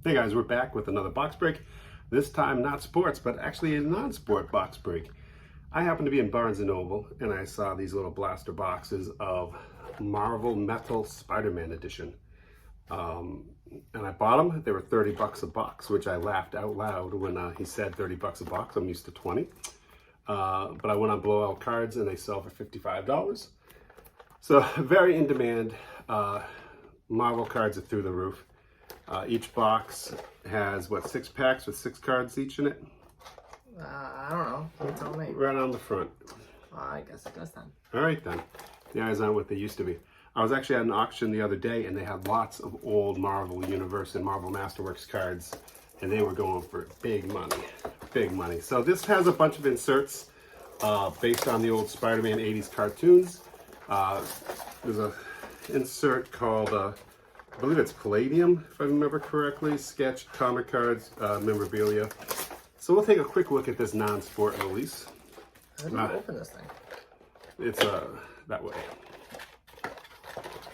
Hey guys, we're back with another box break. This time not sports, but actually a non-sport box break. I happened to be in Barnes & Noble and I saw these little blaster boxes of Marvel Metal Spider-Man edition. And I bought them. They were 30 bucks a box, which I laughed out loud when he said 30 bucks a box. I'm used to 20. But I went on Blowout Cards and they sell for $55. So very in demand. Marvel cards are through the roof. Each box has, what, 6 packs with 6 cards each in it? I don't know. You tell me. Right on the front. I guess it does then. All right then. The eyes aren't what they used to be. I was actually at an auction the other day and they had lots of old Marvel Universe and Marvel Masterworks cards and they were going for big money. Big money. So this has a bunch of inserts based on the old Spider-Man 80s cartoons. There's a insert called I believe it's Palladium, if I remember correctly, sketch, comic cards, memorabilia. So we'll take a quick look at this non-sport release. How do you open this thing? It's that way.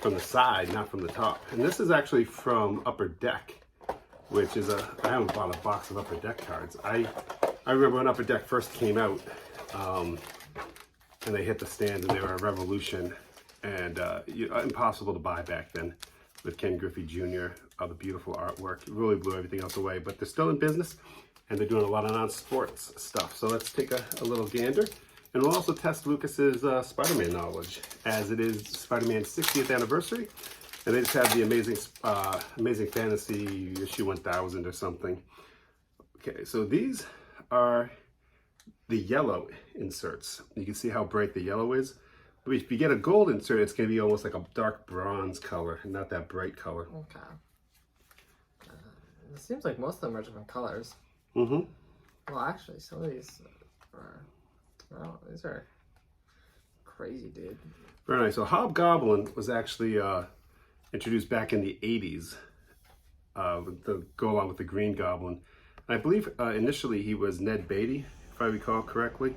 From the side, not from the top. And this is actually from Upper Deck, which is I haven't bought a box of Upper Deck cards. I remember when Upper Deck first came out, and they hit the stands and they were a revolution, and impossible to buy back then. With Ken Griffey Jr., the beautiful artwork. It really blew everything else away, but they're still in business and they're doing a lot of non-sports stuff. So let's take a little gander, and we'll also test Lucas's Spider-Man knowledge, as it is Spider-Man's 60th anniversary, and they just had the Amazing Fantasy issue 1000 or something. Okay, so these are the yellow inserts. You can see how bright the yellow is. But if you get a gold insert, it's going to be almost like a dark bronze color, and not that bright color. Okay. It seems like most of them are different colors. Mm-hmm. Well, actually, some of these are... Oh, these are crazy, dude. Very nice. So Hobgoblin was actually introduced back in the 80s to go along with the Green Goblin. I believe initially he was Ned Beatty, if I recall correctly.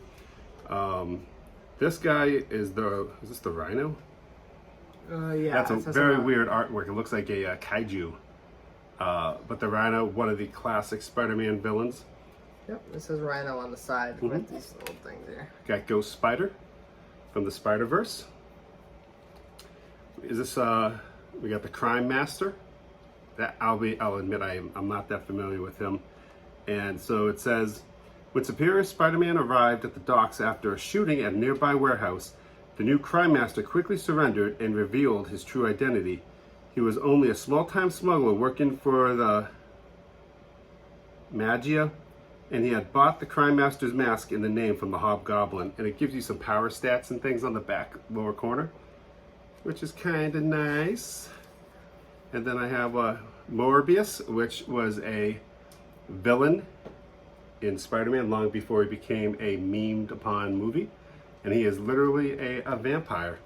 This guy is this the Rhino? Yeah. That's a very weird artwork. It looks like a kaiju. But the Rhino, one of the classic Spider-Man villains. Yep, this is Rhino on the side with these little things here. Got Ghost Spider from the Spider-Verse. Is this, we got the Crime Master. That I'll admit I'm not that familiar with him. And so it says, when Superior Spider-Man arrived at the docks after a shooting at a nearby warehouse, the new Crime Master quickly surrendered and revealed his true identity. He was only a small-time smuggler working for the Magia, and he had bought the Crime Master's mask and the name from the Hobgoblin. And it gives you some power stats and things on the back lower corner, which is kind of nice. And then I have Morbius, which was a villain in Spider-Man long before he became a memed upon movie, and he is literally a vampire.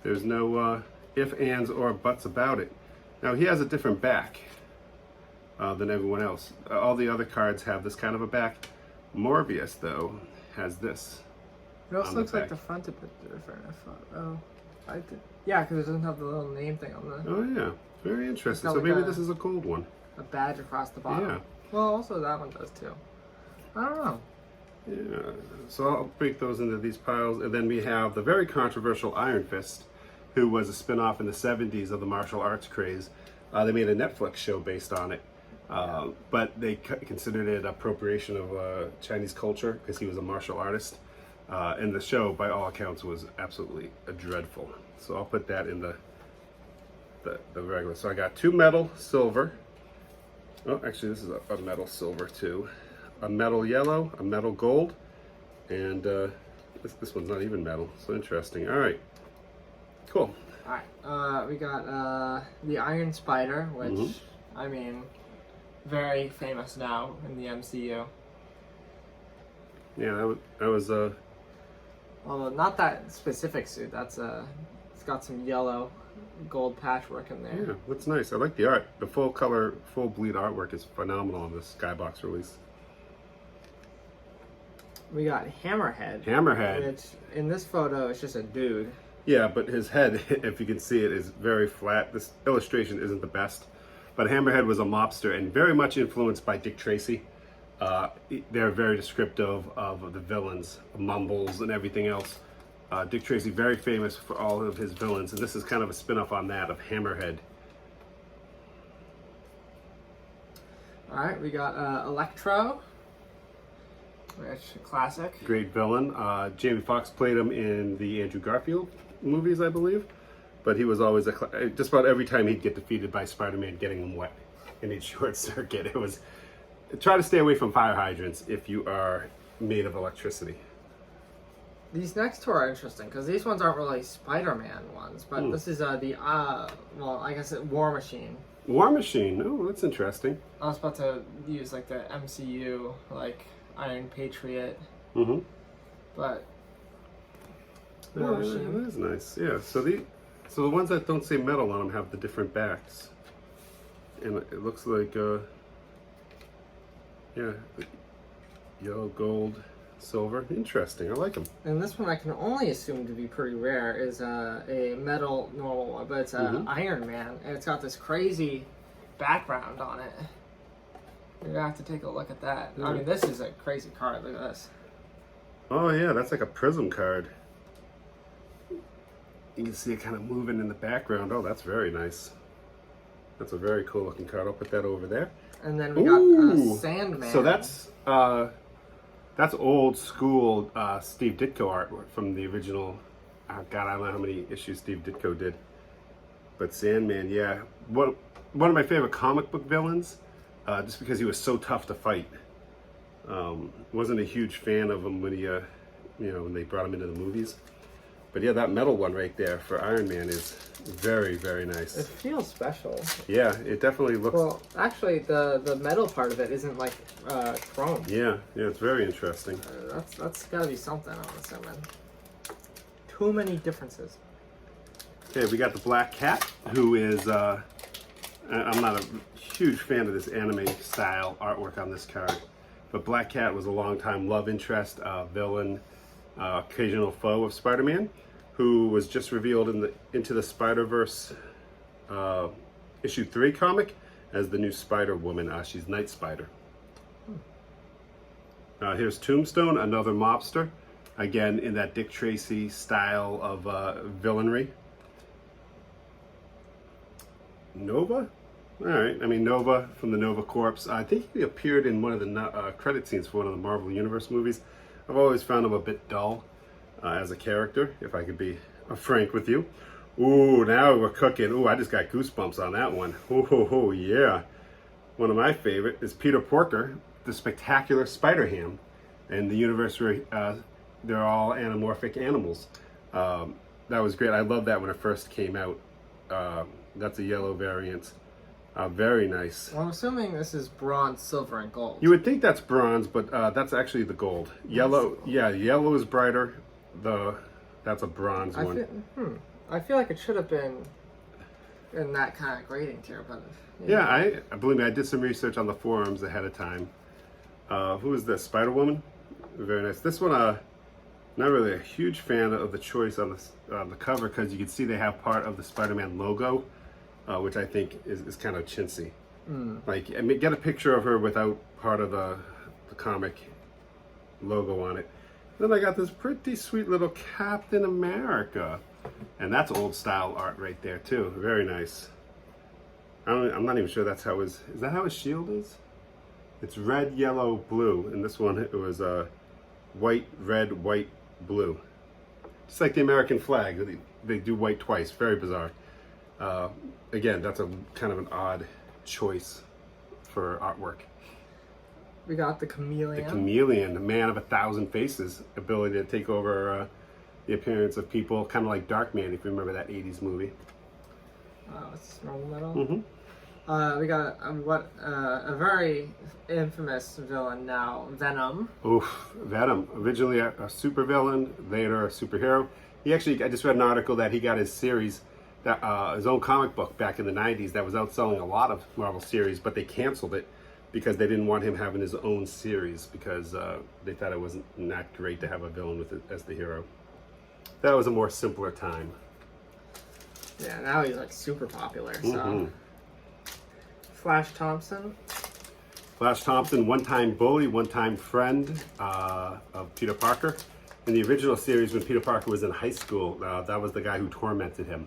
There's no ifs, ands, or buts about it. Now he has a different back than everyone else. All the other cards have this kind of a back. Morbius, though, has this. It also looks like the front a bit different. Yeah, because it doesn't have the little name thing on the... Oh yeah, very interesting. So like maybe this is a gold one. A badge across the bottom. Yeah. Well, also that one does too. I don't know. Yeah, so I'll break those into these piles. And then we have the very controversial Iron Fist, who was a spin-off in the 70s of the martial arts craze. They made a Netflix show based on it. But they considered it appropriation of Chinese culture because he was a martial artist. And the show, by all accounts, was absolutely dreadful. So I'll put that in the regular. So I got 2 metal silver. Oh, actually, this is a metal silver too. A metal yellow, a metal gold, and this one's not even metal. So interesting. All right, cool. All right, we got the Iron Spider, which I mean, very famous now in the MCU. Yeah, that was Well, not that specific suit. That's it's got some yellow, gold patchwork in there. Yeah, looks nice. I like the art. The full color, full bleed artwork is phenomenal on this Skybox release. We got Hammerhead. Hammerhead. Which in this photo is just a dude. Yeah, but his head, if you can see it, is very flat. This illustration isn't the best, But Hammerhead was a mobster and very much influenced by Dick Tracy. They're very descriptive of the villains, Mumbles and everything else. Dick Tracy, very famous for all of his villains, and this is kind of a spin-off on that of Hammerhead. All right, we got Electro, which classic. Great villain. Jamie Foxx played him in the Andrew Garfield movies, I believe. But he was always just about every time he'd get defeated by Spider-Man, getting him wet, and he'd short circuit. It was try to stay away from fire hydrants if you are made of electricity. These next two are interesting because these ones aren't really Spider-Man ones, but this is well, I guess War Machine. War Machine. Oh, that's interesting. I was about to use like the MCU, like Iron Patriot. But War Machine. That is nice. Yeah. So the ones that don't say metal on them have the different backs, and it looks like yeah, yellow, gold, silver. Interesting. I like them. And this one I can only assume to be pretty rare is a metal normal one, but it's Iron Man, and it's got this crazy background on it. You're gonna have to take a look at that. I mean, this is a crazy card. Look at this. Oh yeah, that's like a prism card. You can see it kind of moving in the background. Oh, that's very nice. That's a very cool looking card. I'll put that over there. And then we got Sandman. So that's old school Steve Ditko artwork from the original. God, I don't know how many issues Steve Ditko did. But Sandman, yeah, one of my favorite comic book villains, just because he was so tough to fight. Wasn't a huge fan of him when he, when they brought him into the movies. But yeah, that metal one right there for Iron Man is very, very nice. It feels special. Yeah, it definitely looks... Well, actually, the metal part of it isn't like chrome. Yeah, it's very interesting. That's got to be something, I'm assuming. Too many differences. Okay, we got the Black Cat, who is... I'm not a huge fan of this anime style artwork on this card, but Black Cat was a long-time love interest, villain, occasional foe of Spider-Man, who was just revealed in Into the Spider-Verse issue 3 comic as the new Spider-Woman. She's Night Spider. Here's Tombstone, another mobster, again in that Dick Tracy style of villainry. Nova? All right, I mean Nova from the Nova Corps. I think he appeared in one of the credit scenes for one of the Marvel Universe movies. I've always found him a bit dull as a character, if I could be frank with you. Ooh, now we're cooking. Ooh, I just got goosebumps on that one. Oh, yeah. One of my favorite is Peter Porker, the spectacular Spider-Ham. And the universe where they're all anamorphic animals. That was great. I love that when it first came out. That's a yellow variant. Very nice. Well, I'm assuming this is bronze, silver, and gold. You would think that's bronze, but that's actually the gold. Yellow, yeah, yellow is brighter. That's a bronze one. I feel like it should have been in that kind of grading tier, but yeah, I believe me, I did some research on the forums ahead of time. Who is this? Spider-Woman? Very nice. This one, not really a huge fan of the choice on the cover, because you can see they have part of the Spider-Man logo. Which I think is kind of chintzy. Like, I mean, get a picture of her without part of the comic logo on it. Then I got this pretty sweet little Captain America. And that's old style art right there too. Very nice. I'm not even sure that's how is that how his shield is? It's red, yellow, blue. And this one, it was white, red, white, blue. Just like the American flag. They do white twice. Very bizarre. Again, that's a kind of an odd choice for artwork. We got the Chameleon. The Chameleon, the man of 1,000 faces, ability to take over the appearance of people, kind of like Darkman, if you remember that 80s movie. It's normal metal. We got a very infamous villain now, Venom. Oof, Venom. Originally a supervillain, later a superhero. I just read an article that he got his series, his own comic book back in the 90s that was outselling a lot of Marvel series, but they canceled it because they didn't want him having his own series because they thought it wasn't that great to have a villain with it as the hero. That was a more simpler time. Yeah, now he's like super popular. So Flash Thompson. Flash Thompson, one-time bully, one-time friend of Peter Parker. In the original series, when Peter Parker was in high school, that was the guy who tormented him.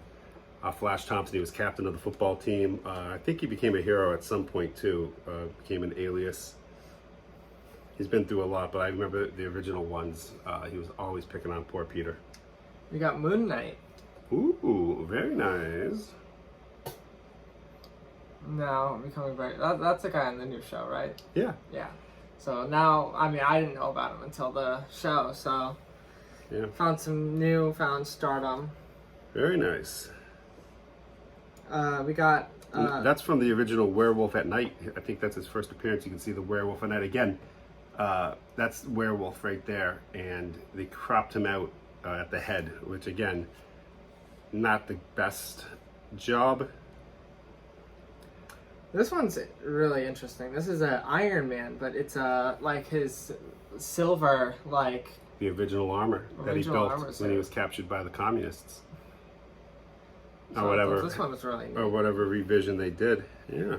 Flash Thompson, he was captain of the football team. I think he became a hero at some point too, became an alias. He's been through a lot, but I remember the original ones. He was always picking on poor Peter. We got Moon Knight. Ooh, very nice. Now becoming very. That's the guy on the new show, right? Yeah. Yeah. So now, I mean, I didn't know about him until the show. So Yeah. found some newfound stardom. Very nice. We got. That's from the original Werewolf at Night. I think that's his first appearance. You can see the Werewolf at Night again. That's Werewolf right there, and they cropped him out at the head, which again, not the best job. This one's really interesting. This is an Iron Man, but it's like his silver, like The original armor that he Original built armor when set. he was captured by the communists, so or whatever, This one was really neat. or whatever revision they did. Yeah,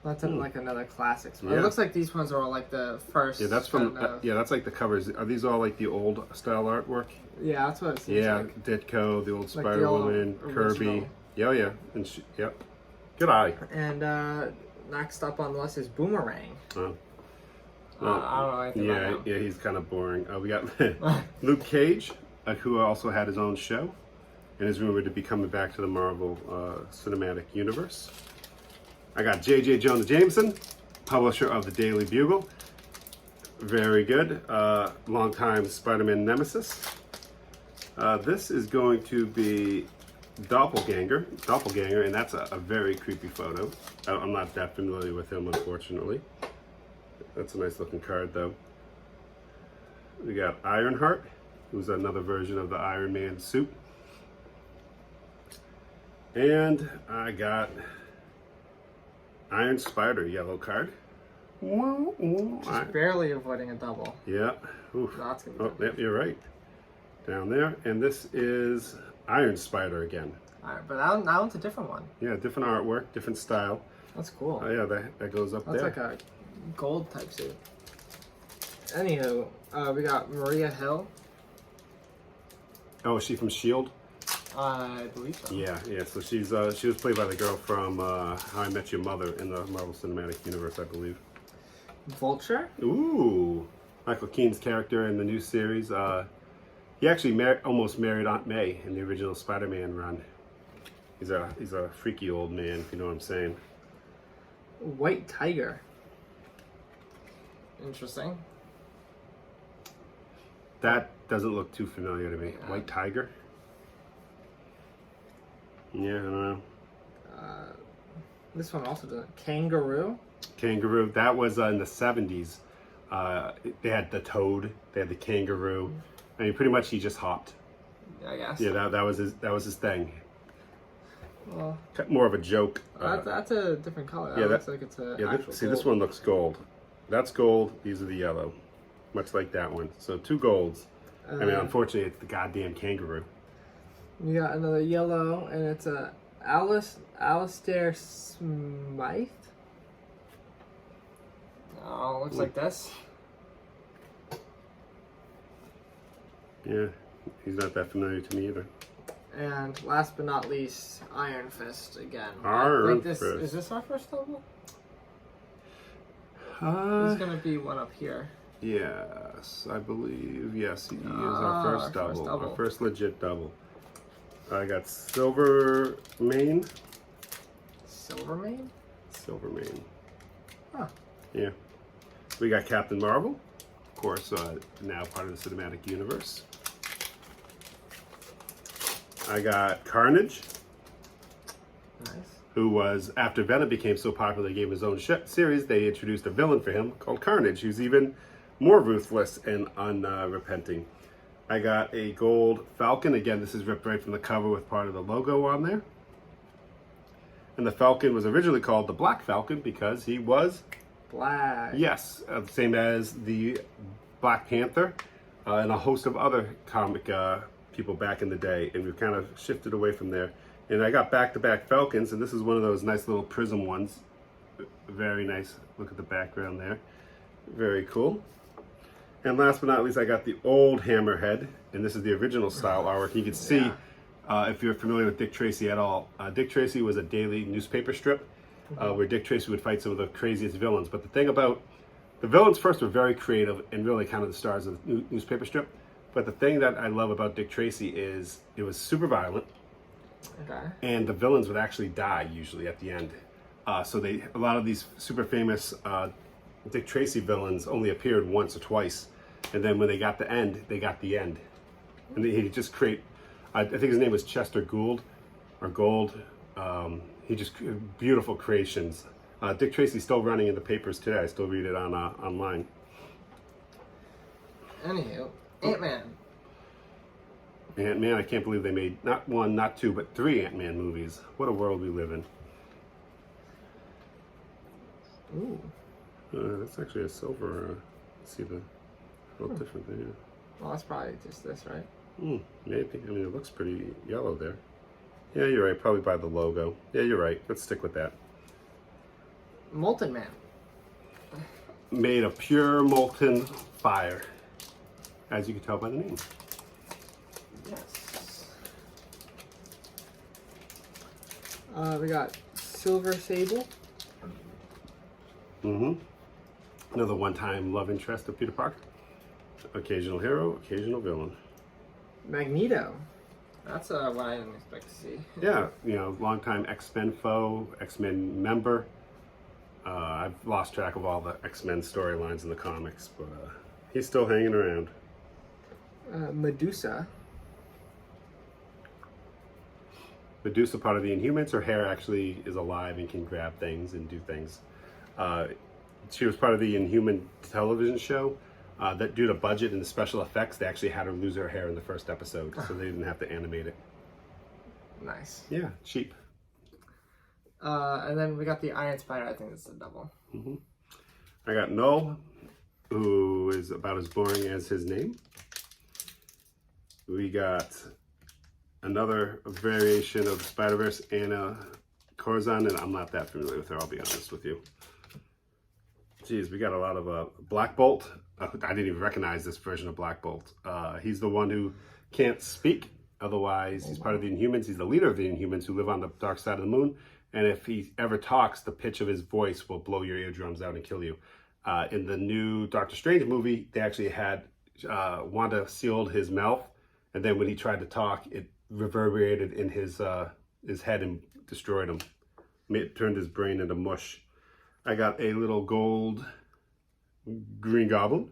That's like another classic. Yeah. It looks like these ones are all like the first. yeah, that's from kind of- yeah, that's like the covers. Are these all like the old style artwork? Yeah, that's what it seems Yeah, like. Ditko, the old Like the Spider old Woman, Kirby. original. Yeah, yeah, and yep. Good eye. And next up on the list is Boomerang. Oh. I don't know anything Yeah, about him. yeah, he's kind of boring. We got Luke Cage, who also had his own show, and is rumored to be coming back to the Marvel Cinematic Universe. I got J.J. Jonah Jameson, publisher of the Daily Bugle. Very good. Longtime Spider-Man nemesis. This is going to be Doppelganger, and that's a very creepy photo. I'm not that familiar with him, unfortunately. That's a nice looking card, though. We got Ironheart, who's another version of the Iron Man suit. And I got Iron Spider, yellow card. Just barely avoiding a double. Yeah. Oof. That's gonna be Oh, yep, you're right. Down there. And this is Iron Spider again. Alright, but that one's a different one. Yeah, different artwork, different style. That's cool. Oh, yeah, that goes up That's there. like a gold type suit. Anywho, we got Maria Hill. Oh, is she from S.H.I.E.L.D.? I believe so. Yeah, yeah. So she was played by the girl from How I Met Your Mother in the Marvel Cinematic Universe, I believe. Vulture. Ooh, Michael Keaton's character in the new series. He actually almost married Aunt May in the original Spider-Man run. He's a freaky old man, if you know what I'm saying. White Tiger. Interesting. That doesn't look too familiar to me. Yeah. White Tiger. Yeah, I don't know. This one also doesn't. Kangaroo. Kangaroo. That was in the 70s. They had the toad. They had the kangaroo. I mean, pretty much he just hopped. I guess. Yeah, that was his thing. Well, More of a joke. that's a different color. That yeah, looks like it's a actual see, gold. this one looks gold. That's gold. These are the yellow, much like that one. So 2 golds. I mean, unfortunately, it's the goddamn kangaroo. We got another yellow, and it's a Alistair Smythe. Oh, looks like this. Yeah, he's not that familiar to me either. And last but not least, Iron Fist again. Iron Fist. Fist. Is this our first double? Uh, There's gonna be one up here. Yes, I believe. Yes, he is Ah, our first our double. first double. Our first legit double. I got Silvermane. Silvermane? Silvermane. Huh. Yeah. We got Captain Marvel, of course, now part of the cinematic universe. I got Carnage, Nice. who was, after Venom became so popular, they gave him his own series, they introduced a villain for him called Carnage, who's even more ruthless and unrepenting. I got a gold Falcon. Again, this is ripped right from the cover with part of the logo on there. And the Falcon was originally called the Black Falcon because he was, Black. yes, same as the Black Panther and a host of other comic people back in the day. And we've kind of shifted away from there. And I got back-to-back Falcons, and this is one of those nice little prism ones. Very nice. Look at the background there. Very cool. And last but not least, I got the old Hammerhead, and this is the original style artwork. You can see, if you're familiar with Dick Tracy at all, Dick Tracy was a daily newspaper strip where Dick Tracy would fight some of the craziest villains. But the thing about the villains first were very creative and really kind of the stars of the newspaper strip. But the thing that I love about Dick Tracy is it was super violent. Okay. And the villains would actually die usually at the end. So a lot of these super famous Dick Tracy villains only appeared once or twice, and then when they got the end, they got the end. And he just I think his name was Chester Gould or Gold. He just beautiful creations. Dick Tracy's still running in the papers today. I still read it on online. Anywho, Ant-Man. Ant-Man, I can't believe they made not one, not two, but 3 Ant-Man movies. What a world we live in. Ooh. That's actually a silver. See the little different there. Well, that's probably just this, right? Maybe. I mean, it looks pretty yellow there. Yeah, you're right. Probably by the logo. Yeah, you're right. Let's stick with that. Molten Man. Made of pure molten fire, as you can tell by the name. Yes. We got Silver Sable. Another one-time love interest of Peter Parker. Occasional hero, occasional villain. Magneto. That's what I didn't expect to see. Yeah, longtime X-Men foe, X-Men member. I've lost track of all the X-Men storylines in the comics, but he's still hanging around. Medusa. Medusa, part of the Inhumans. Her hair actually is alive and can grab things and do things. She was part of the Inhuman television show. That due to budget and the special effects, they actually had her lose her hair in the first episode, so they didn't have to animate it. Nice. Yeah, cheap. And then we got the Iron Spider. I think this is a double. I got Null, who is about as boring as his name. We got another variation of Spider-Verse, Anna Corzon, and I'm not that familiar with her, I'll be honest with you. Geez, we got a lot of Black Bolt. I didn't even recognize this version of Black Bolt. He's the one who can't speak. Otherwise, he's part of the Inhumans. He's the leader of the Inhumans who live on the dark side of the moon. And if he ever talks, the pitch of his voice will blow your eardrums out and kill you. In the new Doctor Strange movie, they actually had Wanda sealed his mouth. And then when he tried to talk, it reverberated in his head and destroyed him. It turned his brain into mush. I got a little gold Green Goblin.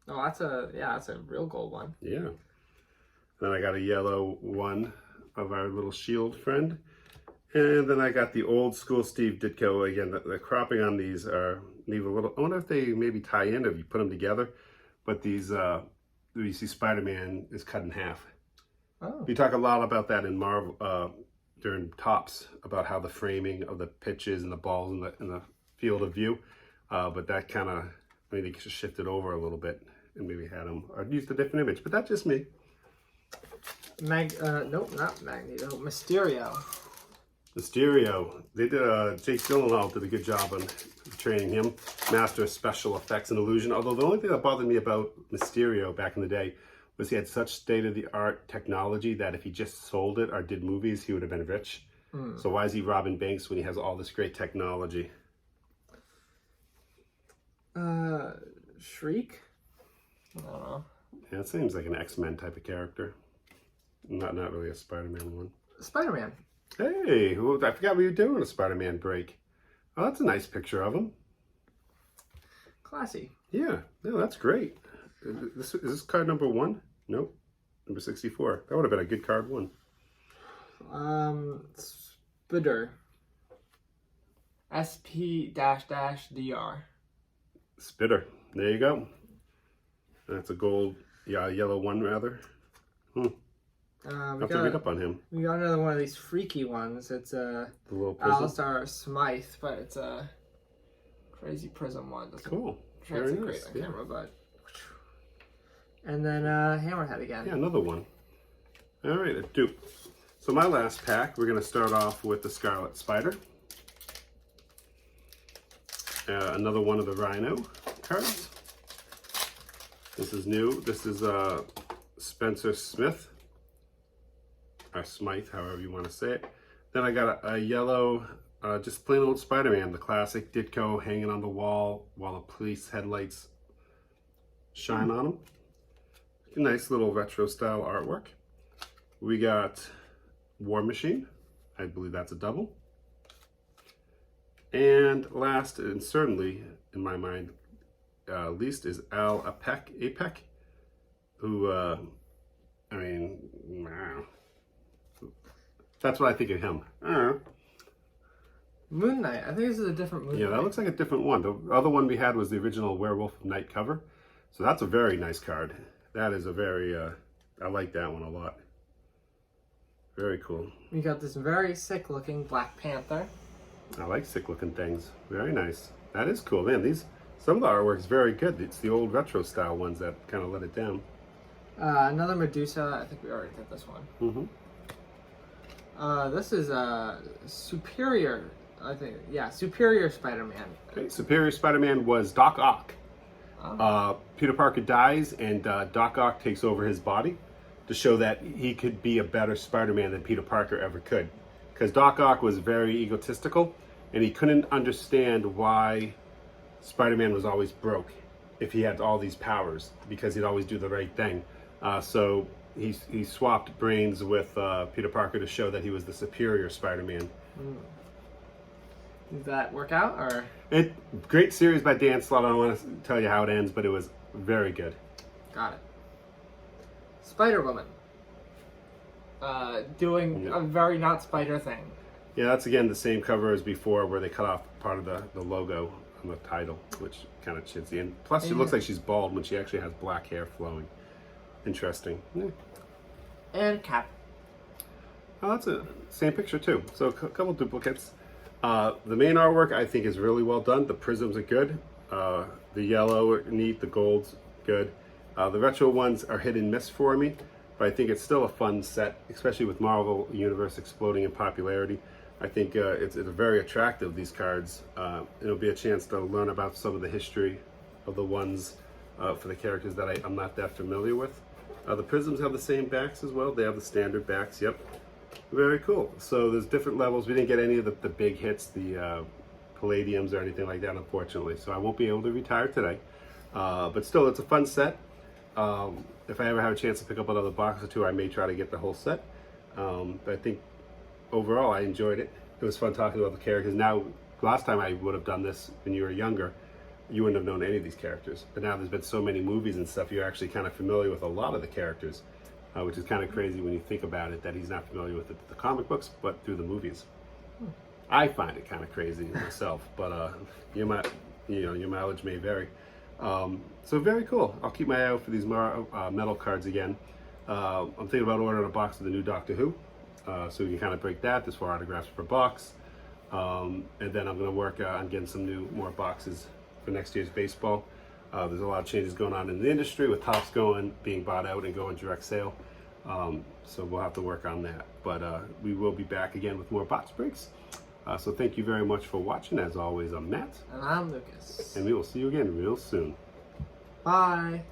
Oh, that's a real gold one. Yeah. Then I got a yellow one of our little shield friend. And then I got the old school Steve Ditko. Again, the cropping on these leave a little, I wonder if they maybe tie in if you put them together. But these, you see Spider-Man is cut in half. Oh. We talk a lot about that in Marvel, during Tops, about how the framing of the pitches and the balls in the field of view. But that kind of maybe shifted over a little bit and maybe had them, or used a different image. But that's just me. Nope, not Magneto. Mysterio. Mysterio. They did, Jake Gyllenhaal did a good job on training him. Master of special effects and illusion. Although the only thing that bothered me about Mysterio back in the day was he had such state-of-the-art technology that if he just sold it or did movies, he would have been rich. So why is he robbing banks when he has all this great technology? Shriek? I don't know. Yeah, it seems like an X-Men type of character. Not really a Spider-Man one. Spider-Man. Hey, I forgot we were doing a Spider-Man break. Oh, that's a nice picture of him. Classy. Yeah, no, that's great. Is this card number 1? Nope. Number 64. That would have been a good card 1. Spider. SP-DR. Spitter. There you go. That's a gold, yellow one rather. I'll have to read up on him. We got another one of these freaky ones. It's The little prism. Alistair Smythe, but it's a crazy prism one. Cool. Very Very nice. nice. On camera, but. And then Hammerhead again. Yeah, another one. All right, a dupe. So my last pack, we're going to start off with the Scarlet Spider. Another one of the Rhino cards. This is new. This is Spencer Smith, or Smythe, however you want to say it. Then I got a yellow, just plain old Spider-Man, the classic Ditko hanging on the wall while the police headlights shine on him. A nice little retro style artwork. We got War Machine. I believe that's a double. And last, and certainly in my mind, least, is Al Apec, who, I mean, wow. That's what I think of him. I don't know. Moon Knight. I think this is a different Moon Knight. Yeah, that looks like a different one. The other one we had was the original Werewolf of Night cover. So that's a very nice card. That is a very, I like that one a lot. Very cool. We got this very sick looking Black Panther. I like sick looking things. Very nice. That is cool. Man, some of the artwork is very good. It's the old retro style ones that kind of let it down. Another Medusa. I think we already did this one. This is Superior. I think, yeah, Superior Spider-Man. Okay, Superior Spider-Man was Doc Ock. Oh. Peter Parker dies and Doc Ock takes over his body to show that he could be a better Spider-Man than Peter Parker ever could. Because Doc Ock was very egotistical and he couldn't understand why Spider-Man was always broke if he had all these powers, because he'd always do the right thing. So he swapped brains with Peter Parker to show that he was the superior Spider-Man. Did that work out, or? Great series by Dan Slott. I don't want to tell you how it ends, but it was very good. Got it. Spider-Woman. Doing a very not spider thing. Yeah, that's again the same cover as before, where they cut off part of the logo on the title, which kind of chintzy. And plus, she looks like she's bald when she actually has black hair flowing. Interesting. Yeah. And Cap. Oh, that's a same picture too. So a couple duplicates. The main artwork I think is really well done. The prisms are good. The yellow are neat. The gold's good. The retro ones are hit and miss for me, but I think it's still a fun set, especially with Marvel Universe exploding in popularity. I think it's very attractive, these cards. It'll be a chance to learn about some of the history of the ones for the characters that I'm not that familiar with. The prisms have the same backs as well. They have the standard backs, yep. Very cool. So there's different levels. We didn't get any of the big hits, the Palladiums or anything like that, unfortunately. So I won't be able to retire today. But still, it's a fun set. If I ever have a chance to pick up another box or two, I may try to get the whole set. But I think overall, I enjoyed it. It was fun talking about the characters. Now, last time I would have done this when you were younger, you wouldn't have known any of these characters. But now there's been so many movies and stuff, you're actually kind of familiar with a lot of the characters, which is kind of crazy when you think about it, that he's not familiar with the comic books, but through the movies. I find it kind of crazy myself, but your mileage may vary. So very cool. I'll keep my eye out for these metal cards again. I'm thinking about ordering a box of the new Doctor Who, so we can kind of break that. There's 4 autographs per box. And then I'm going to work on getting some more boxes for next year's baseball. There's a lot of changes going on in the industry with Thompson being bought out and going direct sale. So we'll have to work on that. But we will be back again with more box breaks. So thank you very much for watching. As always, I'm Matt. And I'm Lucas. And we will see you again real soon. Bye.